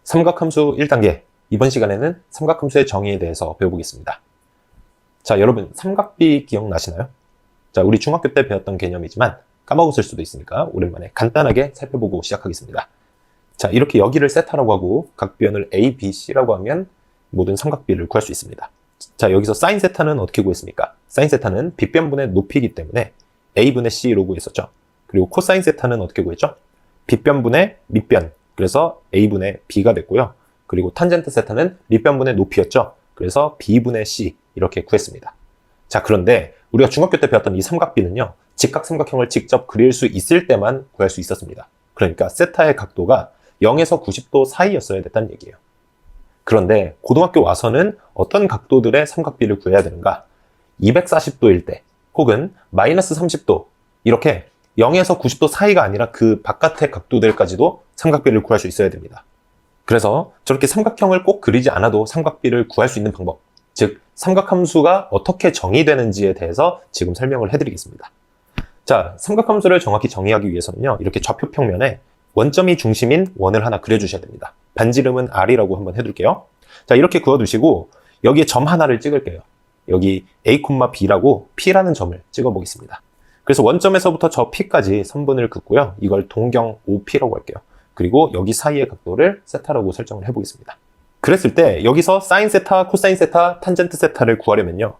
삼각함수 1단계, 이번 시간에는 삼각함수의 정의에 대해서 배워보겠습니다. 자, 여러분 삼각비 기억나시나요? 자, 우리 중학교 때 배웠던 개념이지만 까먹었을 수도 있으니까 오랜만에 간단하게 살펴보고 시작하겠습니다. 자, 이렇게 여기를 세타라고 하고 각변을 A, B, C라고 하면 모든 삼각비를 구할 수 있습니다. 자, 여기서 사인 세타는 어떻게 구했습니까? 사인 세타는 빗변분의 높이이기 때문에 A분의 C로 구했었죠. 그리고 코사인 세타는 어떻게 구했죠? 빗변분의 밑변, 그래서 A분의 B가 됐고요. 그리고 탄젠트 세타는 밑변분의 높이였죠. 그래서 B분의 C 이렇게 구했습니다. 자, 그런데 우리가 중학교 때 배웠던 이 삼각비는요, 직각삼각형을 직접 그릴 수 있을 때만 구할 수 있었습니다. 그러니까 세타의 각도가 0에서 90도 사이였어야 됐다는 얘기예요. 그런데 고등학교 와서는 어떤 각도들의 삼각비를 구해야 되는가? 240도일 때 혹은 마이너스 30도 이렇게 0에서 90도 사이가 아니라 그 바깥의 각도들까지도 삼각비를 구할 수 있어야 됩니다. 그래서 저렇게 삼각형을 꼭 그리지 않아도 삼각비를 구할 수 있는 방법, 즉 삼각함수가 어떻게 정의되는지에 대해서 지금 설명을 해드리겠습니다. 자, 삼각함수를 정확히 정의하기 위해서는요, 이렇게 좌표 평면에 원점이 중심인 원을 하나 그려주셔야 됩니다. 반지름은 R이라고 한번 해둘게요. 자, 이렇게 그어두시고 여기에 점 하나를 찍을게요. 여기 A, B라고 P라는 점을 찍어보겠습니다. 그래서 원점에서부터 저 P까지 선분을 긋고요. 이걸 동경 OP라고 할게요. 그리고 여기 사이의 각도를 세타라고 설정을 해보겠습니다. 그랬을 때 여기서 사인 세타, 코사인 세타, 탄젠트 세타를 구하려면요,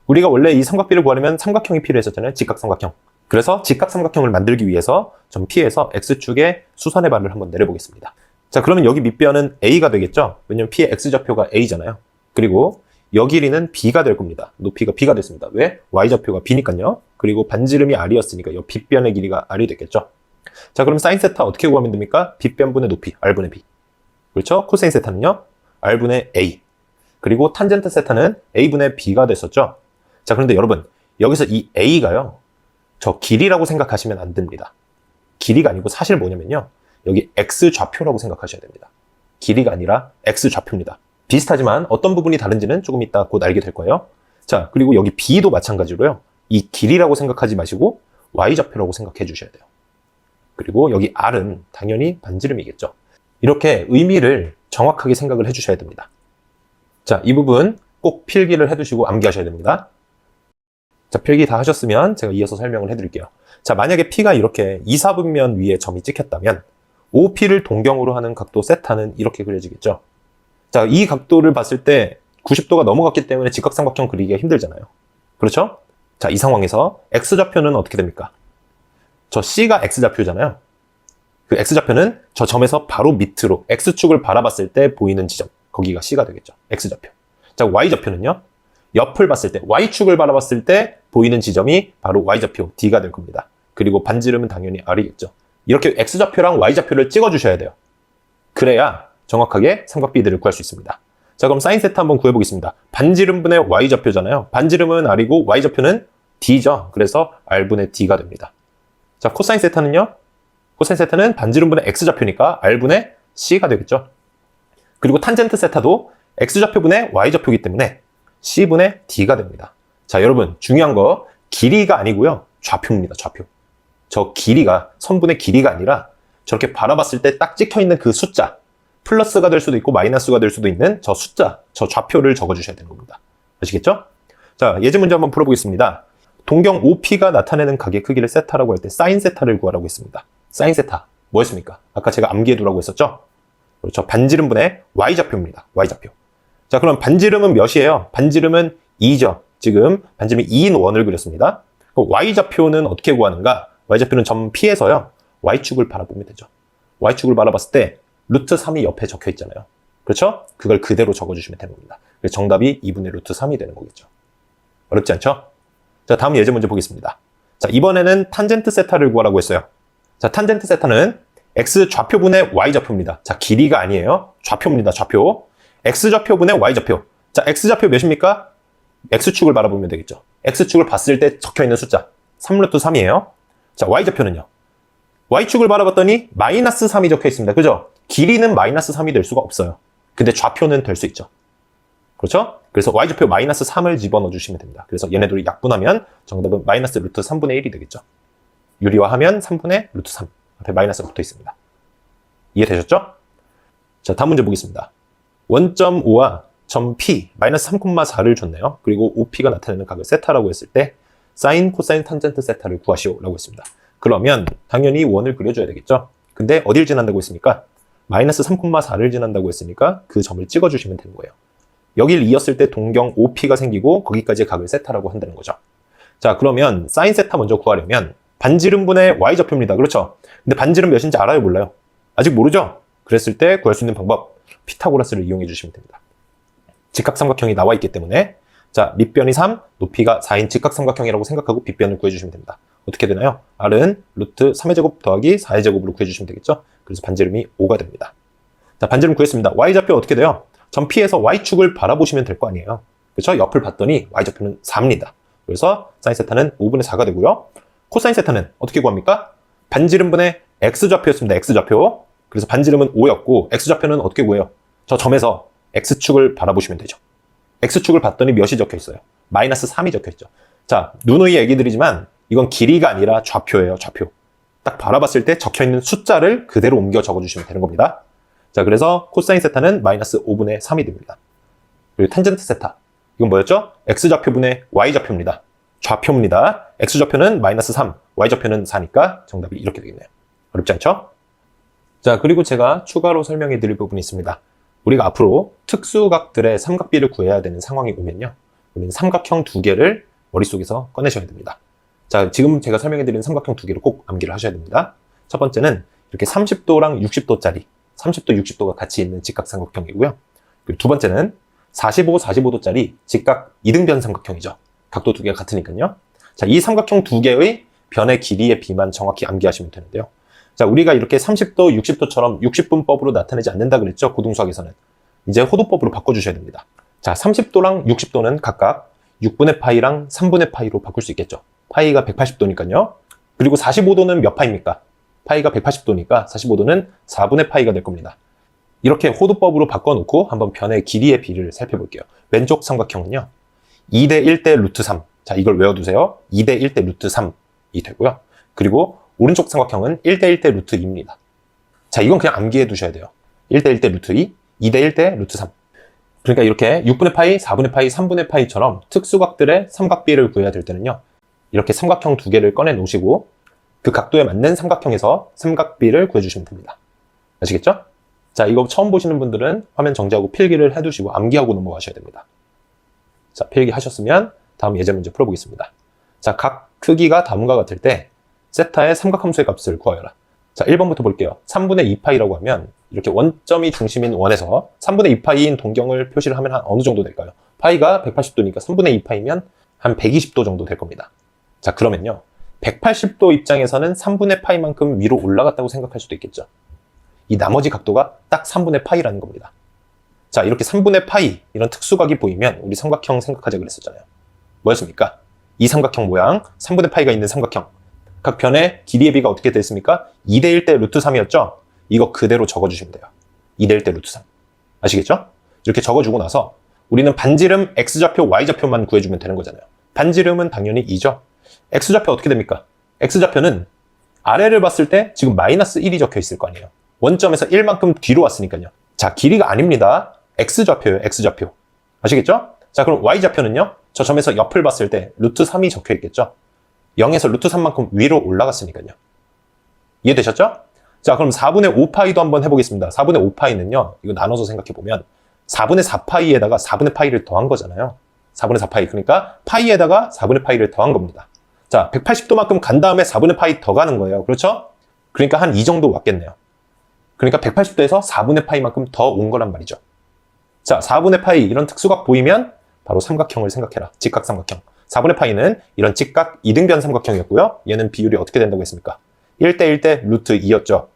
우리가 원래 이 삼각비를 구하려면 삼각형이 필요했었잖아요. 직각삼각형. 그래서 직각삼각형을 만들기 위해서 점 P에서 X축의 수선의 발을 한번 내려보겠습니다. 자, 그러면 여기 밑변은 A가 되겠죠? 왜냐면 P의 X좌표가 A잖아요. 그리고 여기 길이는 B가 될 겁니다. 높이가 B가 됐습니다. 왜? Y좌표가 B니까요. 그리고 반지름이 R이었으니까 이 빗변의 길이가 R이 됐겠죠. 자, 그럼 사인 세타 어떻게 구하면 됩니까? 빗변분의 높이, R분의 B. 그렇죠? 코사인 세타는요, R분의 A. 그리고 탄젠트 세타는 A분의 B가 됐었죠. 자, 그런데 여러분, 여기서 이 A가요, 저 길이라고 생각하시면 안 됩니다. 길이가 아니고 사실 뭐냐면요, 여기 X좌표라고 생각하셔야 됩니다. 길이가 아니라 X좌표입니다. 비슷하지만 어떤 부분이 다른지는 조금 이따 곧 알게 될 거예요. 자, 그리고 여기 B도 마찬가지로요, 이 길이라고 생각하지 마시고 Y좌표라고 생각해 주셔야 돼요. 그리고 여기 R은 당연히 반지름이겠죠. 이렇게 의미를 정확하게 생각을 해 주셔야 됩니다. 자, 이 부분 꼭 필기를 해 두시고 암기하셔야 됩니다. 자, 필기 다 하셨으면 제가 이어서 설명을 해 드릴게요. 자, 만약에 P가 이렇게 2사분면 위에 점이 찍혔다면 OP를 동경으로 하는 각도 세타는 이렇게 그려지겠죠. 자, 이 각도를 봤을 때 90도가 넘어갔기 때문에 직각삼각형 그리기가 힘들잖아요. 그렇죠? 자, 이 상황에서 X좌표는 어떻게 됩니까? 저 C가 X좌표잖아요. 그 X좌표는 저 점에서 바로 밑으로 X축을 바라봤을 때 보이는 지점, 거기가 C가 되겠죠. X좌표. 자, Y좌표는요, 옆을 봤을 때, Y축을 바라봤을 때 보이는 지점이 바로 Y좌표 D가 될 겁니다. 그리고 반지름은 당연히 R이겠죠. 이렇게 X좌표랑 Y좌표를 찍어주셔야 돼요. 그래야 정확하게 삼각비들을 구할 수 있습니다. 자, 그럼 사인 세타 한번 구해보겠습니다. 반지름분의 Y좌표잖아요. 반지름은 R이고 Y좌표는 D죠. 그래서 R분의 D가 됩니다. 자, 코사인 세타는요, 코사인 세타는 반지름분의 X좌표니까 R분의 C가 되겠죠. 그리고 탄젠트 세타도 X좌표분의 Y좌표이기 때문에 C분의 D가 됩니다. 자, 여러분 중요한 거 길이가 아니고요, 좌표입니다. 좌표. 저 길이가 선분의 길이가 아니라 저렇게 바라봤을 때 딱 찍혀있는 그 숫자, 플러스가 될 수도 있고 마이너스가 될 수도 있는 저 숫자, 저 좌표를 적어주셔야 되는 겁니다. 아시겠죠? 자, 예제 문제 한번 풀어보겠습니다. 동경 OP가 나타내는 각의 크기를 세타라고 할 때 사인 세타를 구하라고 했습니다. 사인 세타 뭐였습니까? 아까 제가 암기해두라고 했었죠? 그렇죠. 반지름분의 Y좌표입니다. Y좌표. 자, 그럼 반지름은 몇이에요? 반지름은 2죠. 지금 반지름이 2인 원을 그렸습니다. 그럼 Y좌표는 어떻게 구하는가? Y좌표는 점 P에서요, Y축을 바라보면 되죠. Y축을 바라봤을 때 루트 3이 옆에 적혀 있잖아요. 그렇죠? 그걸 그대로 적어주시면 되는 겁니다. 그래서 정답이 2분의 루트 3이 되는 거겠죠. 어렵지 않죠? 자, 다음 예제 문제 보겠습니다. 자, 이번에는 탄젠트 세타를 구하라고 했어요. 자, 탄젠트 세타는 X좌표분의 Y좌표입니다. 자, 길이가 아니에요. 좌표입니다. 좌표. X좌표분의 Y좌표. 자, X좌표 몇입니까? X축을 바라보면 되겠죠. X축을 봤을 때 적혀있는 숫자 3루트 3이에요. 자, Y좌표는요, Y축을 바라봤더니 마이너스 3이 적혀있습니다. 그죠? 길이는 마이너스 3이 될 수가 없어요. 근데 좌표는 될 수 있죠. 그렇죠? 그래서 Y좌표 마이너스 3을 집어넣어 주시면 됩니다. 그래서 얘네들이 약분하면 정답은 마이너스 루트 3분의 1이 되겠죠. 유리화하면 3분의 루트 3. 앞에 마이너스가 붙어 있습니다. 이해되셨죠? 자, 다음 문제 보겠습니다. 원점 O와 점 P, 마이너스 3,4를 줬네요. 그리고 OP가 나타내는 각을 세타라고 했을 때 사인, 코사인, 탄젠트 세타를 구하시오 라고 했습니다. 그러면 당연히 원을 그려줘야 되겠죠. 근데 어딜 지난다고 했습니까? 마이너스 3,4를 지난다고 했으니까 그 점을 찍어주시면 되는 거예요. 여길 이었을 때 동경 OP가 생기고 거기까지의 각을 세타라고 한다는 거죠. 자, 그러면 사인 세타 먼저 구하려면 반지름분의 y좌표입니다. 그렇죠? 근데 반지름 몇인지 알아요? 몰라요? 아직 모르죠? 그랬을 때 구할 수 있는 방법, 피타고라스를 이용해 주시면 됩니다. 직각삼각형이 나와 있기 때문에 자, 밑변이 3, 높이가 4인 직각삼각형이라고 생각하고 빗변을 구해주시면 됩니다. 어떻게 되나요? R은 루트 3의 제곱 더하기 4의 제곱으로 구해주시면 되겠죠? 그래서 반지름이 5가 됩니다. 자, 반지름 구했습니다. y좌표 어떻게 돼요? 점 P에서 y축을 바라보시면 될 거 아니에요. 그렇죠? 옆을 봤더니 y좌표는 4입니다. 그래서 사인 세타는 5분의 4가 되고요. 코사인 세타는 어떻게 구합니까? 반지름분의 x좌표였습니다. x좌표. 그래서 반지름은 5였고 x좌표는 어떻게 구해요? 저 점에서 x축을 바라보시면 되죠. x축을 봤더니 몇이 적혀 있어요? 마이너스 3이 적혀 있죠. 자, 누누이 얘기 드리지만 이건 길이가 아니라 좌표예요. 좌표. 딱 바라봤을 때 적혀 있는 숫자를 그대로 옮겨 적어주시면 되는 겁니다. 자, 그래서 코사인 세타는 마이너스 5분의 3이 됩니다. 그리고 탄젠트 세타. 이건 뭐였죠? x좌표분의 y좌표입니다. 좌표입니다. x좌표는 마이너스 3, y좌표는 4니까 정답이 이렇게 되겠네요. 어렵지 않죠? 자, 그리고 제가 추가로 설명해 드릴 부분이 있습니다. 우리가 앞으로 특수각들의 삼각비를 구해야 되는 상황이 오면요. 우리는 삼각형 두 개를 머릿속에서 꺼내셔야 됩니다. 자, 지금 제가 설명해 드린 삼각형 두 개를 꼭 암기를 하셔야 됩니다. 첫 번째는 이렇게 30도랑 60도짜리, 30도, 60도가 같이 있는 직각삼각형이고요. 그리고 두 번째는 45, 45도짜리 직각 이등변 삼각형이죠. 각도 두 개가 같으니까요. 자, 이 삼각형 두 개의 변의 길이의 비만 정확히 암기하시면 되는데요. 자, 우리가 이렇게 30도, 60도처럼 60분법으로 나타내지 않는다 그랬죠? 고등수학에서는. 이제 호도법으로 바꿔주셔야 됩니다. 자, 30도랑 60도는 각각 6분의 파이랑 3분의 파이로 바꿀 수 있겠죠. 파이가 180도니까요. 그리고 45도는 몇 파입니까? 파이가 180도니까 45도는 4분의 파이가 될 겁니다. 이렇게 호도법으로 바꿔놓고 한번 변의 길이의 비를 살펴볼게요. 왼쪽 삼각형은요. 2대 1대 루트 3. 자, 이걸 외워두세요. 2대 1대 루트 3이 되고요. 그리고 오른쪽 삼각형은 1대 1대 루트 2입니다. 자, 이건 그냥 암기해 두셔야 돼요. 1대 1대 루트 2, 2대 1대 루트 3. 그러니까 이렇게 6분의 파이, 4분의 파이, 3분의 파이처럼 특수각들의 삼각비를 구해야 될 때는요. 이렇게 삼각형 두 개를 꺼내 놓으시고 그 각도에 맞는 삼각형에서 삼각비를 구해주시면 됩니다. 아시겠죠? 자, 이거 처음 보시는 분들은 화면 정지하고 필기를 해두시고 암기하고 넘어가셔야 됩니다. 자, 필기하셨으면 다음 예제 문제 풀어보겠습니다. 자, 각 크기가 다음과 같을 때 세타의 삼각함수의 값을 구하여라. 자, 1번부터 볼게요. 3분의 2파이라고 하면 이렇게 원점이 중심인 원에서 3분의 2파이인 동경을 표시를 하면 한 어느 정도 될까요? 파이가 180도니까 3분의 2파이면 한 120도 정도 될 겁니다. 자, 그러면요. 180도 입장에서는 3분의 파이만큼 위로 올라갔다고 생각할 수도 있겠죠. 이 나머지 각도가 딱 3분의 파이라는 겁니다. 자, 이렇게 3분의 파이 이런 특수각이 보이면 우리 삼각형 생각하자 그랬었잖아요. 뭐였습니까? 이 삼각형 모양 3분의 파이가 있는 삼각형 각 변의 길이의 비가 어떻게 됐습니까? 2대 1대 루트 3이었죠? 이거 그대로 적어주시면 돼요. 2대 1대 루트 3 아시겠죠? 이렇게 적어주고 나서 우리는 반지름 x좌표 y좌표만 구해주면 되는 거잖아요. 반지름은 당연히 2죠. x좌표 어떻게 됩니까? x좌표는 아래를 봤을 때 지금 마이너스 1이 적혀 있을 거 아니에요. 원점에서 1만큼 뒤로 왔으니까요. 자, 길이가 아닙니다. x좌표예요. x좌표. 아시겠죠? 자, 그럼 y좌표는요. 저 점에서 옆을 봤을 때 루트 3이 적혀 있겠죠. 0에서 루트 3만큼 위로 올라갔으니까요. 이해되셨죠? 자, 그럼 4분의 5파이도 한번 해보겠습니다. 4분의 5파이는요. 이거 나눠서 생각해보면 4분의 4파이에다가 4분의 파이를 더한 거잖아요. 4분의 4파이. 그러니까 파이에다가 4분의 파이를 더한 겁니다. 자, 180도만큼 간 다음에 4분의 파이 더 가는 거예요. 그렇죠? 그러니까 한 이 정도 왔겠네요. 그러니까 180도에서 4분의 파이만큼 더 온 거란 말이죠. 자, 4분의 파이 이런 특수각 보이면 바로 삼각형을 생각해라. 직각삼각형. 4분의 파이는 이런 직각 이등변 삼각형이었고요. 얘는 비율이 어떻게 된다고 했습니까? 1대 1대 루트 2였죠.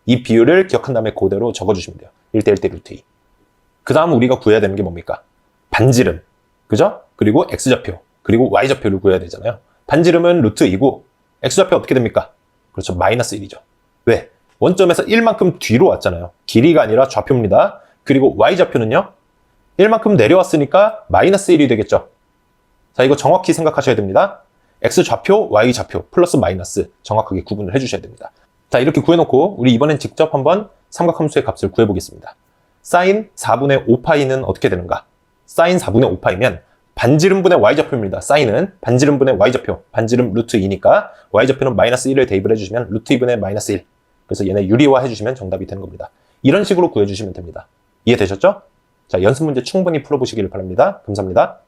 이 비율을 기억한 다음에 그대로 적어주시면 돼요. 1대 1대 루트 2. 그 다음 우리가 구해야 되는 게 뭡니까? 반지름. 그죠? 그리고 x좌표. 그리고 y좌표를 구해야 되잖아요. 반지름은 루트 2고 x좌표 어떻게 됩니까? 그렇죠. 마이너스 1이죠. 왜? 원점에서 1만큼 뒤로 왔잖아요. 길이가 아니라 좌표입니다. 그리고 y좌표는요. 1만큼 내려왔으니까 마이너스 1이 되겠죠. 자, 이거 정확히 생각하셔야 됩니다. x좌표, y좌표, 플러스 마이너스 정확하게 구분을 해주셔야 됩니다. 자, 이렇게 구해놓고 우리 이번엔 직접 한번 삼각함수의 값을 구해보겠습니다. 사인 4분의 5파이는 어떻게 되는가? 사인 4분의 5파이면 반지름분의 y좌표입니다. 사인은 반지름분의 y좌표, 반지름 루트 2니까 y좌표는 마이너스 1을 대입을 해주시면 루트 2분의 마이너스 1. 그래서 얘네 유리화 해주시면 정답이 되는 겁니다. 이런 식으로 구해주시면 됩니다. 이해되셨죠? 자, 연습 문제 충분히 풀어보시길 바랍니다. 감사합니다.